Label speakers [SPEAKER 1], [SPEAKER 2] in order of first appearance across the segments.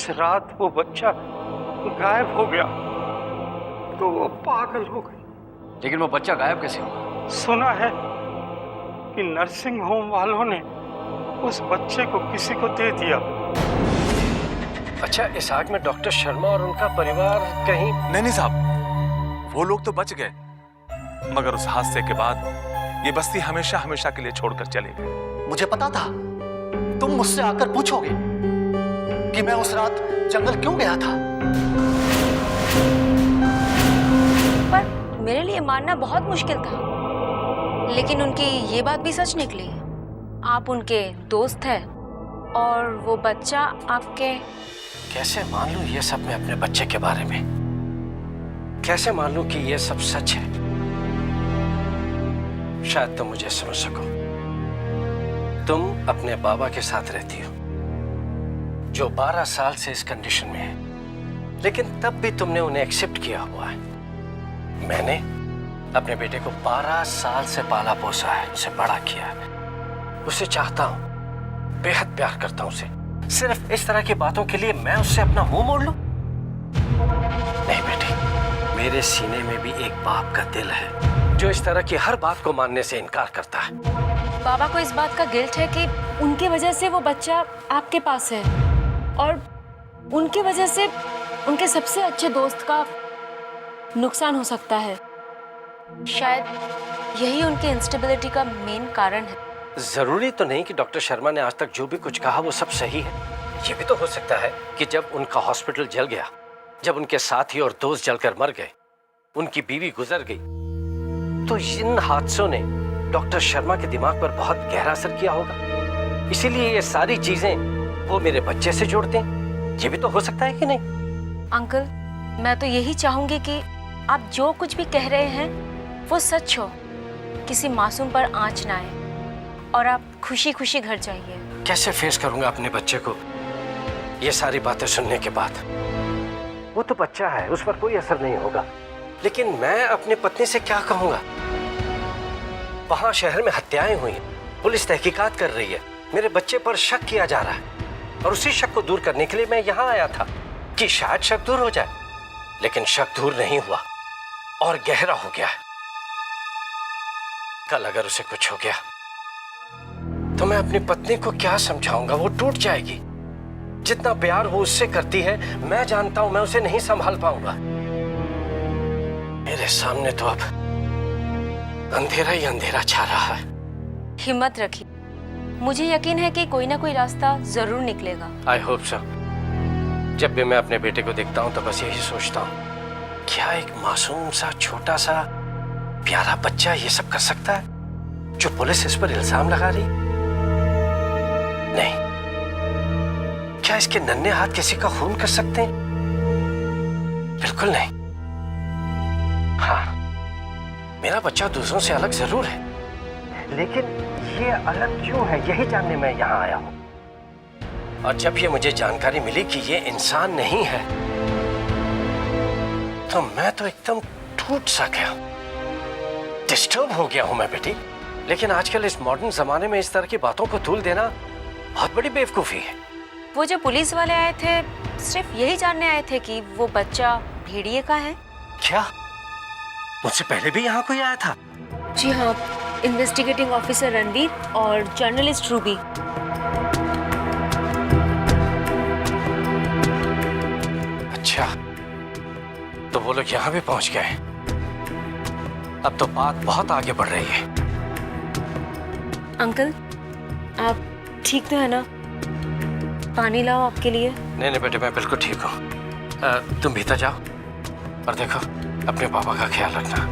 [SPEAKER 1] जिस रात वो बच्चा गायब हो गया तो वो पागल हो गई।
[SPEAKER 2] लेकिन वो बच्चा गायब कैसे हुआ?
[SPEAKER 1] सुना है कि नर्सिंग होम वालों ने उस बच्चे को किसी को दे दिया।
[SPEAKER 3] अच्छा, इस आग में डॉक्टर शर्मा और उनका परिवार कहीं?
[SPEAKER 4] नहीं साहब, वो लोग तो बच गए, मगर उस हादसे के बाद ये बस्ती हमेशा हमेशा के लिए छोड़कर चले गए।
[SPEAKER 5] मुझे पता था तुम मुझसे आकर पूछोगे कि मैं उस रात जंगल क्यों गया था।
[SPEAKER 6] पर मेरे लिए मानना बहुत मुश्किल था, लेकिन उनकी ये बात भी सच निकली। आप उनके दोस्त हैं और वो बच्चा आपके।
[SPEAKER 3] कैसे मान लूं ये सब मैं अपने बच्चे के बारे में? कैसे मान लूं कि ये सब सच है? शायद तुम मुझे समझ सको। तुम अपने बाबा के साथ रहती हो जो 12 साल से इस कंडीशन में है, लेकिन तब भी तुमने उन्हें एक्सेप्ट किया हुआ है। मैंने अपने बेटे को 12 साल से पाला पोसा है, उसे बड़ा किया है, उसे चाहता हूं, बेहद प्यार करता हूं उसे। सिर्फ इस तरह की बातों के लिए मैं उससे अपना मुंह मोड़ लूं? नहीं बेटी, मेरे सीने में भी एक बाप का दिल है जो इस तरह की हर बात को मानने से इनकार करता है।
[SPEAKER 6] बाबा को इस बात का गिल्ट है कि उनकी वजह से वो बच्चा आपके पास है और उनकी वजह से उनके सबसे अच्छे दोस्त का नुकसान हो सकता है। शायद यही उनकी इंस्टेबिलिटी का मेन कारण है।
[SPEAKER 3] जरूरी तो नहीं कि डॉक्टर शर्मा ने आज तक जो भी कुछ कहा वो सब सही है। ये भी तो हो सकता है कि जब उनका हॉस्पिटल जल गया, जब उनके साथी और दोस्त जलकर मर गए, उनकी बीवी गुजर गई, तो इन हादसों ने डॉक्टर शर्मा के दिमाग पर बहुत गहरा असर किया होगा। इसीलिए ये सारी चीजें वो मेरे बच्चे से जोड़ते हैं। ये भी तो हो सकता है कि नहीं?
[SPEAKER 6] अंकल, मैं तो यही चाहूंगी कि आप जो कुछ भी कह रहे हैं वो सच हो, किसी मासूम पर आंच ना आए और आप खुशी खुशी घर जाइए।
[SPEAKER 3] कैसे फेस करूंगा अपने बच्चे को ये सारी बातें सुनने के बाद? वो तो बच्चा है, उस पर कोई असर नहीं होगा, लेकिन मैं अपनी पत्नी से क्या कहूंगा? वहां शहर में हत्याएं हुई, पुलिस तहकीकात कर रही है, मेरे बच्चे पर शक किया जा रहा है और उसी शक को दूर करने के लिए मैं यहाँ आया था कि शायद शक दूर हो जाए, लेकिन शक दूर नहीं हुआ और गहरा हो गया। कल अगर उसे कुछ हो गया तो मैं अपनी पत्नी को क्या समझाऊंगा? वो टूट जाएगी। जितना प्यार वो उससे करती है, मैं जानता हूं मैं उसे नहीं संभाल पाऊंगा। मेरे सामने तो अब अंधेरा ही अंधेरा छा रहा है।
[SPEAKER 6] हिम्मत रखिए, मुझे यकीन है कि कोई ना कोई रास्ता जरूर निकलेगा।
[SPEAKER 3] I hope so. जब भी मैं अपने बेटे को देखता हूं तो बस यही सोचता हूं, क्या एक मासूम सा छोटा सा प्यारा बच्चा ये सब कर सकता है जो पुलिस इस पर इल्जाम लगा रही? नहीं, क्या इसके नन्हे हाथ किसी का खून कर सकते हैं? बिल्कुल नहीं। हाँ, मेरा बच्चा दूसरों से अलग जरूर है, लेकिन ये अलग क्यों है, यही जानने मैं यहाँ आया हूँ। और जब ये मुझे जानकारी मिली कि ये इंसान नहीं है, तो मैं तो एकदम टूट सा गया, डिस्टर्ब हो गया हूं मैं बेटी। लेकिन आजकल इस मॉडर्न जमाने में इस तरह की बातों को तूल देना बहुत बड़ी बेवकूफी है।
[SPEAKER 6] वो जो पुलिस वाले आए थे सिर्फ यही जानने आए थे कि वो बच्चा भेड़िए का है।
[SPEAKER 3] क्या मुझसे पहले भी यहाँ कोई आया था?
[SPEAKER 6] जी हाँ, इन्वेस्टिगेटिंग ऑफिसर रणवीर और जर्नलिस्ट रूबी।
[SPEAKER 3] अच्छा, तो वो लोग यहाँ भी पहुंच गए। अब तो बात बहुत आगे बढ़ रही है।
[SPEAKER 6] अंकल, आप ठीक तो है ना? पानी लाओ आपके लिए।
[SPEAKER 3] नहीं बेटे, मैं बिल्कुल ठीक हूँ। तुम भीतर जाओ और देखो अपने पापा का ख्याल रखना।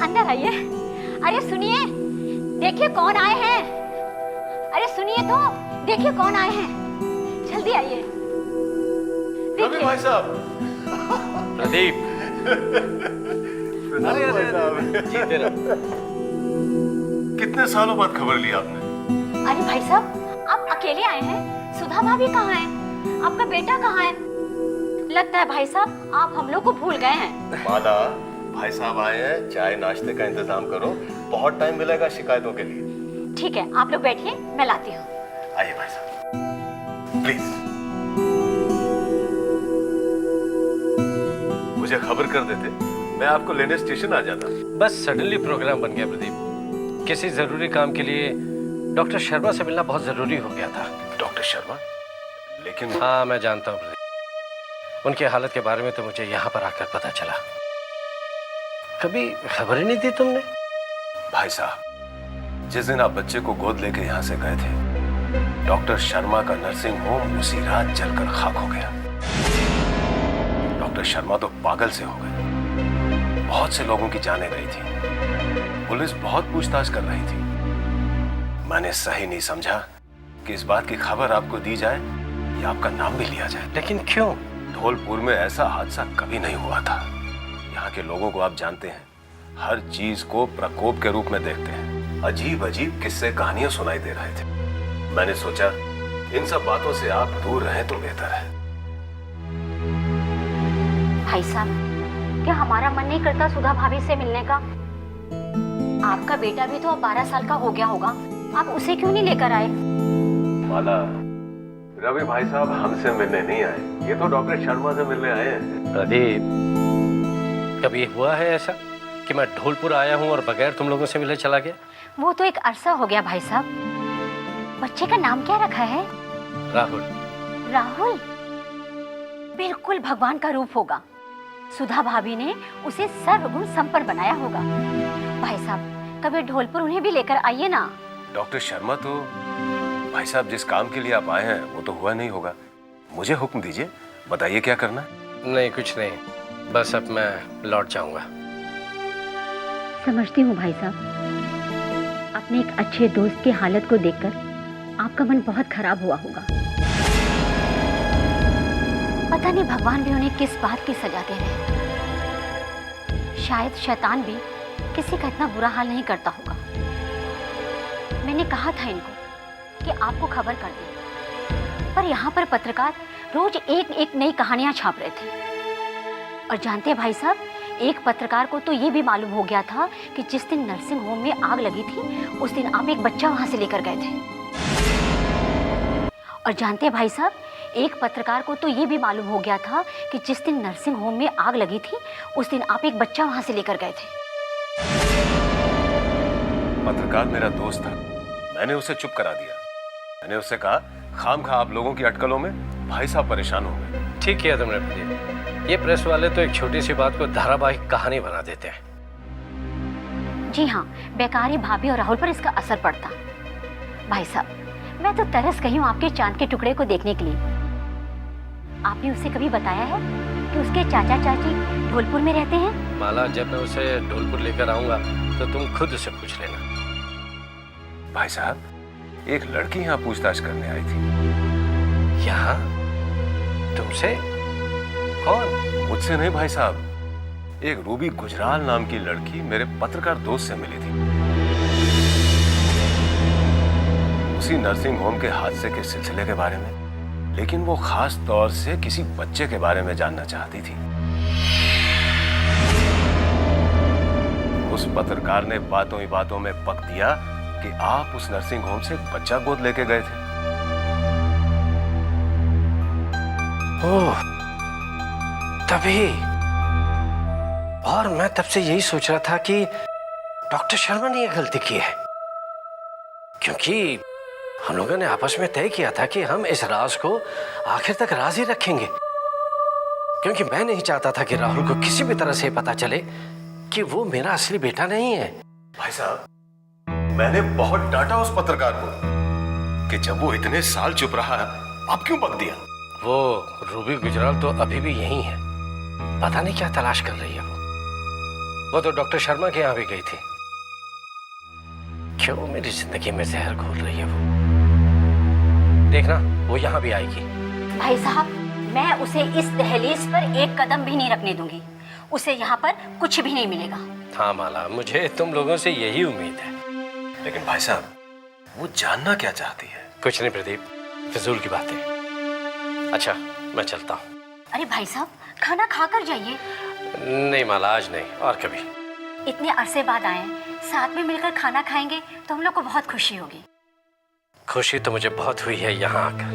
[SPEAKER 7] अंदर आइए। अरे सुनिए, देखिए कौन आए हैं। अरे सुनिए तो, देखिए कौन आए हैं। जल्दी आइए।
[SPEAKER 4] रवि भाई साहब।
[SPEAKER 3] प्रदीप, जीते रहो।
[SPEAKER 8] कितने सालों बाद खबर ली आपने?
[SPEAKER 7] अरे भाई साहब, आप अकेले आए हैं? सुधा भाभी कहाँ है? आपका बेटा कहाँ है? लगता है भाई साहब आप हम लोग को भूल गए हैं।
[SPEAKER 8] माला, भाई साहब आए हैं, चाय नाश्ते का इंतजाम करो, बहुत टाइम मिलेगा शिकायतों के लिए।
[SPEAKER 7] ठीक है, आप लोग बैठिए, मैं लाती हूँ।
[SPEAKER 8] आइए भाई साहब, प्लीज। मुझे खबर कर देते, मैं आपको लेने स्टेशन आ जाता।
[SPEAKER 3] बस सडनली प्रोग्राम बन गया प्रदीप। किसी जरूरी काम के लिए डॉक्टर शर्मा से मिलना बहुत जरूरी हो गया था।
[SPEAKER 8] डॉक्टर शर्मा? लेकिन
[SPEAKER 3] हाँ, मैं जानता हूँ प्रदीप। उनकी हालत के बारे में तो मुझे यहाँ पर आकर पता चला। कभी खबर ही नहीं दी तुमने?
[SPEAKER 8] भाई साहब, जिस दिन आप बच्चे को गोद लेके यहाँ से गए थे, डॉक्टर शर्मा का नर्सिंग होम उसी रात जलकर खाक हो गया। डॉक्टर शर्मा तो पागल से हो गए। बहुत से लोगों की जानें गई थी। पुलिस बहुत पूछताछ कर रही थी। मैंने सही नहीं समझा कि इस बात की खबर आपको दी जाए या आपका नाम भी लिया जाए।
[SPEAKER 3] लेकिन क्यों?
[SPEAKER 8] धौलपुर में ऐसा हादसा कभी नहीं हुआ था। यहाँ के लोगों को आप जानते हैं, हर चीज को प्रकोप के रूप में देखते हैं। अजीब अजीब किस्से कहानियां सुनाई दे रहे थे। मैंने सोचा इन सब बातों से आप दूर रहें तो बेहतर है।
[SPEAKER 7] भाई साहब, क्या हमारा मन नहीं करता सुधा भाभी से मिलने का? आपका बेटा भी तो अब 12 साल का हो गया होगा, आप उसे क्यों नहीं लेकर आए?
[SPEAKER 8] माला, रवि भाई साहब हमसे मिलने नहीं आए, ये तो डॉक्टर शर्मा से मिलने आए हैं।
[SPEAKER 3] प्रदीप, कभी हुआ है ऐसा कि मैं धौलपुर आया हूँ और बगैर तुम लोगों से मिले चला गया?
[SPEAKER 7] वो तो एक अरसा हो गया भाई साहब। बच्चे का नाम क्या रखा है?
[SPEAKER 3] राहुल।
[SPEAKER 7] राहुल? बिल्कुल भगवान का रूप होगा। सुधा भाभी ने उसे सर्वगुण संपन्न बनाया होगा। भाई साहब, कभी धौलपुर उन्हें भी लेकर आइए ना।
[SPEAKER 8] डॉक्टर शर्मा तो भाई साहब जिस काम के लिए आप आए हैं वो तो हुआ नहीं होगा। मुझे हुक्म दीजिए, बताइए क्या करना है।
[SPEAKER 3] नहीं, कुछ नहीं, बस अब मैं लौट जाऊंगा।
[SPEAKER 7] समझती हूँ भाई साहब, अपने एक अच्छे दोस्त की हालत को देखकर आपका मन बहुत खराब हुआ होगा। पता नहीं भगवान भी उन्हें किस बात की सजा दे रहे हैं। शायद शैतान भी किसी का इतना बुरा हाल नहीं करता होगा। मैंने कहा था इनको कि आपको खबर कर दें, पर यहाँ पर पत्रकार रोज एक एक नई कहानियां छाप रहे थे। और जानते हैं भाई साहब, एक पत्रकार को तो ये भी मालूम हो गया था कि जिस दिन नर्सिंग होम में आग लगी थी उस दिन आप एक बच्चा वहां से लेकर गए थे। और जानते हैं भाई साहब, एक पत्रकार को तो ये भी मालूम हो गया था कि जिस दिन नर्सिंग होम में आग लगी थी उस दिन आप एक बच्चा वहां से लेकर गए थे।
[SPEAKER 8] पत्रकार मेरा दोस्त था, मैंने उसे चुप करा दिया। मैंने उससे कहा, खामखा आप लोगों की अटकलों में भाई साहब परेशान हो गए।
[SPEAKER 3] ठीक किया तुमने प्रदीप। ये प्रेस वाले तो एक छोटी सी बात को धारावाहिक कहानी बना देते हैं।
[SPEAKER 7] जी हाँ, बेकारी भाभी और राहुल पर इसका असर पड़ता। भाई साहब, मैं तो तरस गई हूँ आपके चांद के टुकड़े को देखने के लिए। आपने उसे कभी बताया है कि उसके चाचा चाची धौलपुर में रहते हैं?
[SPEAKER 3] माला, जब मैं उसे धौलपुर लेकर आऊंगा तो तुम खुद उसे पूछ लेना।
[SPEAKER 8] भाई साहब, एक लड़की यहाँ पूछताछ करने आई थी।
[SPEAKER 3] यहाँ? तुमसे? कौन?
[SPEAKER 8] मुझसे नहीं भाई साहब, एक रूबी गुजराल नाम की लड़की मेरे पत्रकार दोस्त से मिली थी। उसी नर्सिंग होम के हादसे के सिलसिले के बारे में, लेकिन वो खास तौर से किसी बच्चे के बारे में जानना चाहती थी। उस पत्रकार ने बातों ही बातों में पक दिया कि आप उस नर्सिंग होम से बच्चा गोद लेके गए थे।
[SPEAKER 3] ओह, तभी। और मैं तब से यही सोच रहा था कि डॉक्टर शर्मा ने यह गलती की है, क्योंकि हम लोगों ने आपस में तय किया था कि हम इस राज को आखिर तक राज ही रखेंगे, क्योंकि मैं नहीं चाहता था कि राहुल को किसी भी तरह से पता चले कि वो मेरा असली बेटा नहीं है।
[SPEAKER 8] भाई साहब, मैंने बहुत डांटा उस पत्रकार को कि जब वो इतने साल चुप रहा, आप क्यों बक दिया?
[SPEAKER 3] वो रूबी गुजराल तो अभी भी यही है, पता नहीं क्या तलाश कर रही है वो तो डॉक्टर शर्मा के यहाँ भी गई थी। क्यों मेरी जिंदगी में जहर घोल रही है वो? देखना, वो यहाँ भी आएगी।
[SPEAKER 7] भाई साहब, मैं उसे इस दहलीज पर एक कदम भी नहीं रखने दूंगी। उसे यहाँ पर कुछ भी नहीं मिलेगा।
[SPEAKER 3] हाँ माला, मुझे तुम लोगों से यही उम्मीद है।
[SPEAKER 8] लेकिन भाई साहब, वो जानना क्या चाहती है?
[SPEAKER 3] कुछ नहीं प्रदीप, फिजूल की बातें। अच्छा, मैं चलता हूँ।
[SPEAKER 7] अरे भाई साहब, खाना खा कर जाइए।
[SPEAKER 3] नहीं माला, आज नहीं, और कभी।
[SPEAKER 7] इतने अरसे बाद आए हैं, साथ में मिलकर खाना खाएंगे तो हम लोग को बहुत खुशी होगी।
[SPEAKER 3] खुशी तो मुझे बहुत हुई है यहाँ आकर,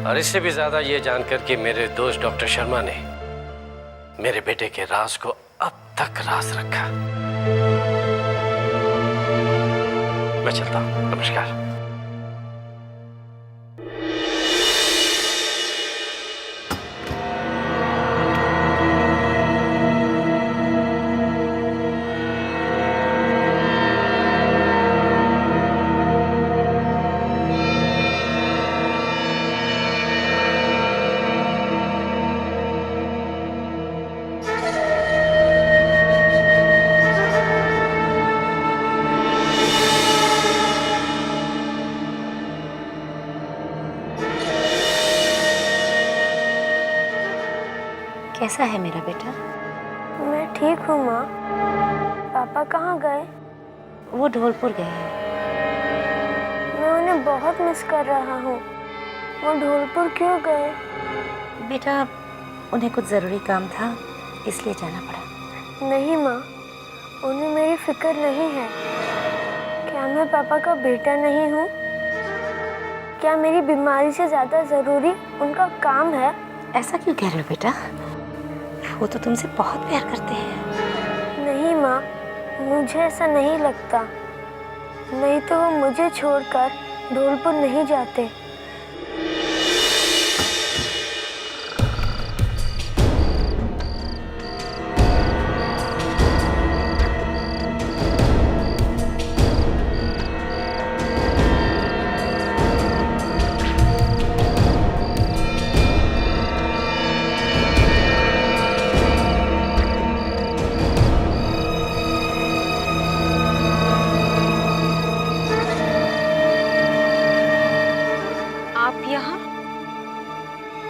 [SPEAKER 3] और इससे भी ज्यादा ये जानकर कि मेरे दोस्त डॉक्टर शर्मा ने मेरे बेटे के राज को अब तक राज रखा। मैं चलता हूँ, नमस्कार।
[SPEAKER 6] कैसा है मेरा बेटा?
[SPEAKER 9] मैं ठीक हूँ माँ। पापा कहाँ गए?
[SPEAKER 6] वो ढोलपुर गए हैं।
[SPEAKER 9] मैं उन्हें बहुत मिस कर रहा हूँ। वो ढोलपुर क्यों गए?
[SPEAKER 6] बेटा, उन्हें कुछ ज़रूरी काम था, इसलिए जाना पड़ा।
[SPEAKER 9] नहीं माँ, उन्हें मेरी फिक्र नहीं है। क्या मैं पापा का बेटा नहीं हूँ? क्या मेरी बीमारी से ज़्यादा ज़रूरी उनका काम है?
[SPEAKER 6] ऐसा क्यों कह रहे हो बेटा? वो तो तुमसे बहुत प्यार करते हैं।
[SPEAKER 9] नहीं माँ, मुझे ऐसा नहीं लगता। नहीं तो वो मुझे छोड़कर ढोलपुर नहीं जाते।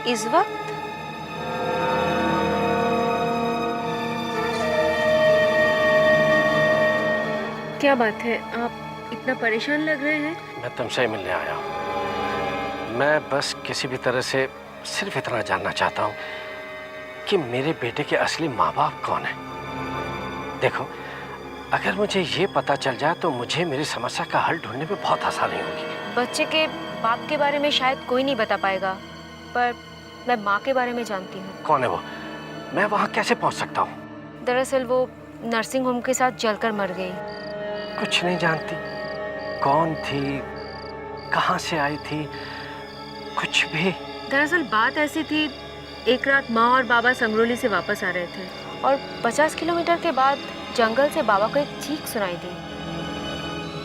[SPEAKER 6] इस वक्त? क्या बात है, आप इतना परेशान लग रहे हैं?
[SPEAKER 3] मैं तुमसे मिलने आया हूँ। मैं बस किसी भी तरह से सिर्फ इतना जानना चाहता हूँ कि मेरे बेटे के असली माँ बाप कौन है। देखो, अगर मुझे ये पता चल जाए तो मुझे मेरी समस्या का हल ढूंढने में बहुत आसानी होगी।
[SPEAKER 6] बच्चे के बाप के बारे में शायद कोई नहीं बता पाएगा, पर मैं माँ के बारे में जानती हूँ।
[SPEAKER 3] कौन है वो? मैं वहाँ कैसे पहुँच सकता हूँ?
[SPEAKER 6] दरअसल वो नर्सिंग होम के साथ जलकर मर गई।
[SPEAKER 3] कुछ नहीं जानती? कौन थी, कहाँ से आई थी, कुछ भी?
[SPEAKER 6] दरअसल बात ऐसी थी, एक रात माँ और बाबा संगरोली से वापस आ रहे थे और 50 किलोमीटर के बाद जंगल से बाबा को एक चीख सुनाई दी।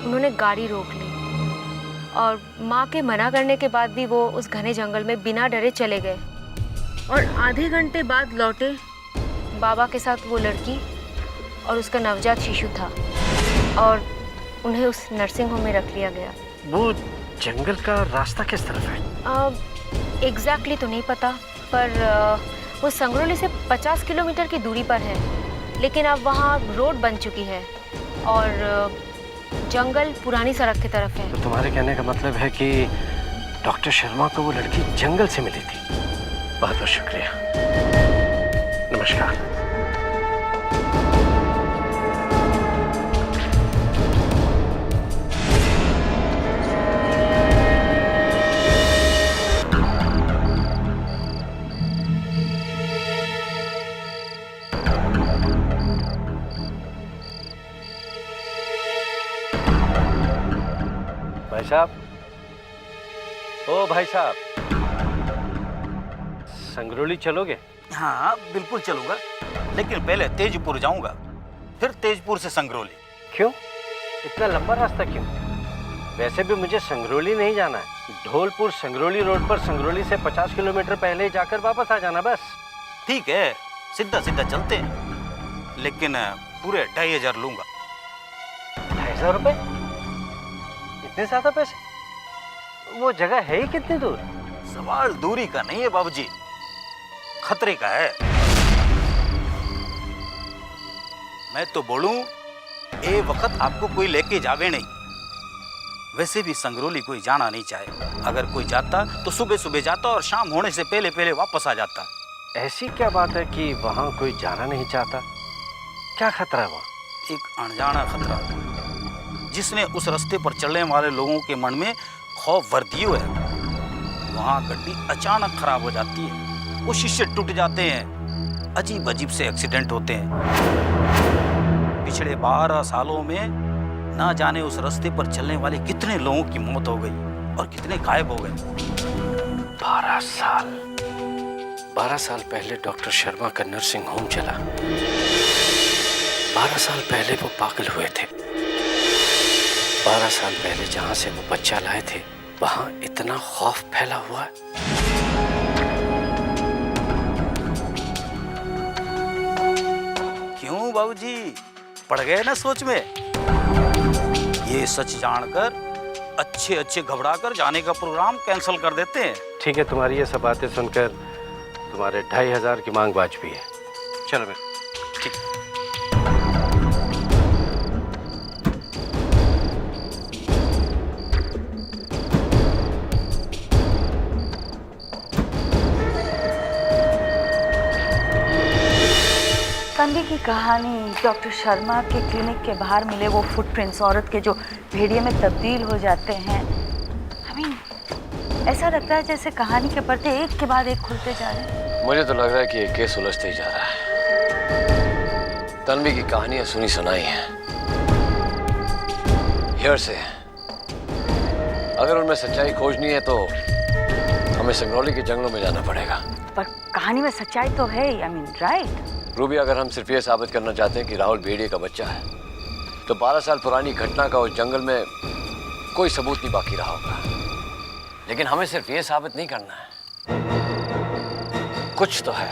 [SPEAKER 6] उन्होंने गाड़ी रोक ली और माँ के मना करने के बाद भी वो उस घने जंगल में बिना डरे चले गए और आधे घंटे बाद लौटे। बाबा के साथ वो लड़की और उसका नवजात शिशु था और उन्हें उस नर्सिंग होम में रख लिया गया।
[SPEAKER 3] वो जंगल का रास्ता किस तरफ है?
[SPEAKER 6] एग्जैक्टली तो नहीं पता, पर वो संगरोली से 50 किलोमीटर की दूरी पर है, लेकिन अब वहाँ रोड बन चुकी है और जंगल पुरानी सड़क की तरफ है।
[SPEAKER 3] तो तुम्हारे कहने का मतलब है कि डॉक्टर शर्मा को वो लड़की जंगल से मिली थी। बहुत बहुत शुक्रिया, नमस्कार। भाई साहब, ओ भाई साहब, संगरोली चलोगे?
[SPEAKER 10] हाँ बिल्कुल चलूंगा, लेकिन पहले तेजपुर जाऊंगा, फिर तेजपुर से संगरोली।
[SPEAKER 3] क्यों? इतना लंबा रास्ता क्यों? वैसे भी मुझे संगरोली नहीं जाना है। ढोलपुर संगरोली रोड पर संगरोली से 50 किलोमीटर पहले ही जाकर वापस आ जाना बस।
[SPEAKER 10] ठीक है, सीधा सीधा चलते हैं, लेकिन पूरे 2500 लूंगा।
[SPEAKER 3] 2500 रुपए? इतने ज्यादा पैसे? वो जगह है ही कितनी दूर?
[SPEAKER 10] सवाल दूरी का नहीं है बाबूजी, खतरे का है। मैं तो बोलूं ए वक्त आपको कोई लेके जावे नहीं। वैसे भी संगरोली कोई जाना नहीं चाहे। अगर कोई जाता तो सुबह सुबह जाता और शाम होने से पहले पहले वापस आ जाता।
[SPEAKER 3] ऐसी क्या बात है कि वहां कोई जाना नहीं चाहता? क्या खतरा है वहां?
[SPEAKER 10] एक अनजाना खतरा जिसने उस रास्ते पर चलने वाले लोगों के मन में खौफ भर दियो है। वहां गड्डी अचानक खराब हो जाती है, वो शीशे टूट जाते हैं, अजीब अजीब से एक्सीडेंट होते हैं। पिछले 12 सालों में ना जाने उस रास्ते पर चलने वाले कितने लोगों की मौत हो गई और कितने गायब हो गए।
[SPEAKER 3] 12 साल 12 साल पहले डॉक्टर शर्मा का नर्सिंग होम चला। 12 साल पहले वो पागल हुए थे। 12 साल पहले जहां से वो बच्चा लाए थे वहां इतना खौफ फैला हुआ है।
[SPEAKER 10] क्यों बाबूजी, पड़ गए ना सोच में? ये सच जानकर अच्छे अच्छे घबराकर जाने का प्रोग्राम कैंसिल कर देते हैं।
[SPEAKER 3] ठीक है, तुम्हारी ये सब बातें सुनकर तुम्हारे 2500 की मांग वाजिबी है। चलो बेटा।
[SPEAKER 10] ठीक।
[SPEAKER 11] तन्वी की कहानी, डॉक्टर शर्मा के क्लिनिक के बाहर मिले वो फुटप्रिंट्स, औरत के जो भेड़िए में तब्दील हो जाते हैं। ऐसा लगता है जैसे कहानी के पर्दे एक के बाद एक खुलते जा रहे हैं।
[SPEAKER 3] मुझे तो लग रहा है कि ये केस उलझते ही जा रहा है। तन्वी की कहानियां सुनी सुनाई हैं, हियर से। अगर उनमें सच्चाई खोजनी है तो हमें संगरौली के जंगलों में जाना पड़ेगा।
[SPEAKER 11] पर कहानी में सच्चाई तो है ही, राइट?
[SPEAKER 3] रूबी, अगर हम सिर्फ ये साबित करना चाहते हैं कि राहुल भेड़िए का बच्चा है तो 12 साल पुरानी घटना का उस जंगल में कोई सबूत नहीं बाकी रहा होगा। लेकिन हमें सिर्फ ये साबित नहीं करना है, कुछ तो है।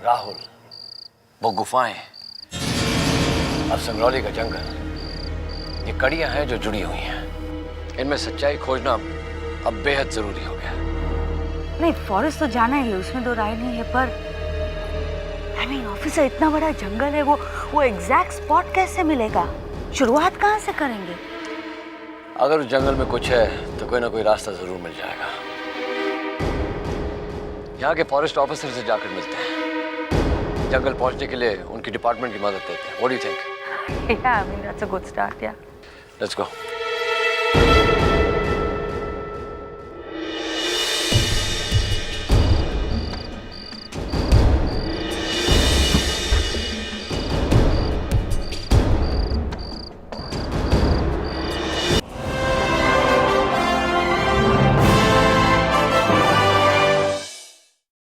[SPEAKER 3] राहुल, वो गुफाएं, अब संगरौली का जंगल, ये कड़ियां हैं जो जुड़ी हुई हैं। इनमें सच्चाई खोजना अब बेहद जरूरी हो गया।
[SPEAKER 11] नहीं, फॉरेस्ट तो जाना ही है, उसमें दो राय नहीं है, पर ऑफिसर, इतना बड़ा जंगल है, वो एग्जैक्ट स्पॉट कैसे मिलेगा? शुरुआत कहाँ से करेंगे?
[SPEAKER 3] अगर उस जंगल में कुछ है तो कोई ना कोई रास्ता जरूर मिल जाएगा। यहाँ के फॉरेस्ट ऑफिसर से जाकर मिलते हैं, जंगल पहुंचने के लिए उनकी डिपार्टमेंट की मदद लेते हैं। What do you think?
[SPEAKER 11] Yeah, I mean that's a good start, yeah.
[SPEAKER 3] Let's go.